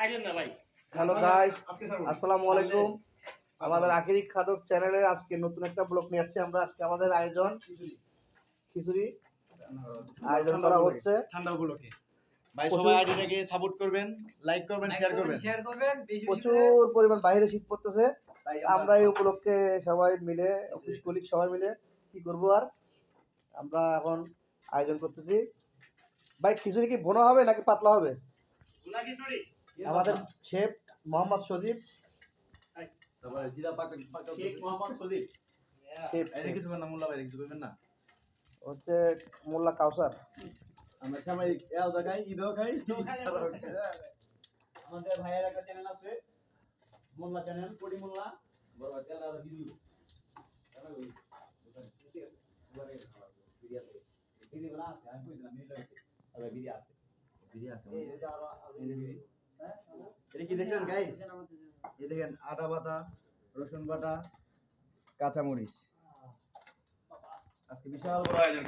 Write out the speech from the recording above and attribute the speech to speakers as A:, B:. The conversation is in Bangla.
A: হ্যালো গাইস, আসসালামু আলাইকুম। আমাদের আখেরি খাদক চ্যানেলে আজকে নতুন একটা ব্লগ নিয়ে আসছি আমরা। আজকে আমাদের আয়োজন খিচুড়ি আয়োজন করা হচ্ছে
B: ঠান্ডা উপলক্ষে। ভাই সবাই আইডিটাকে সাপোর্ট করবেন, লাইক করবেন, শেয়ার করবেন।
A: প্রচুর পরিমাণ বাইরে শীত পড়তেছে, তাই আমরা এই উপলক্ষে সবাই মিলে অফিস কলিগ সবাই মিলে কি করবো আর আমরা এখন আয়োজন করতেছি। ভাই খিচুড়ি কি ভোনা হবে নাকি পাতলা হবে? আমাদের শেফ মোহাম্মদ সজীব,
B: তারপরে জিরা পাকা শেখ মোহাম্মদ সজীব।
A: শেফ
B: এটা কিছু না মোল্লা ভাই কিছু করবেন না।
A: হচ্ছে মোল্লা কাউসার।
B: আমরা সবাই এও দেখাই, ঈদও খাই। আমাদের ভাইয়ের একটা চ্যানেল আছে, মোল্লা চ্যানেল, কোডি মোল্লা। বড় চ্যানেল আছে ভিডিও। ভিডিও না আছে, আমি কইছিলাম ভিডিও আছে। আরে ভিডিও আছে। ভিডিও আছে। এই যে আরো এটা কি দেখেন গাইস? এই দেখেন আদা বাটা, রসুন বাটা, কাঁচামরিচ। আজকে বিশাল বড় আয়োজন।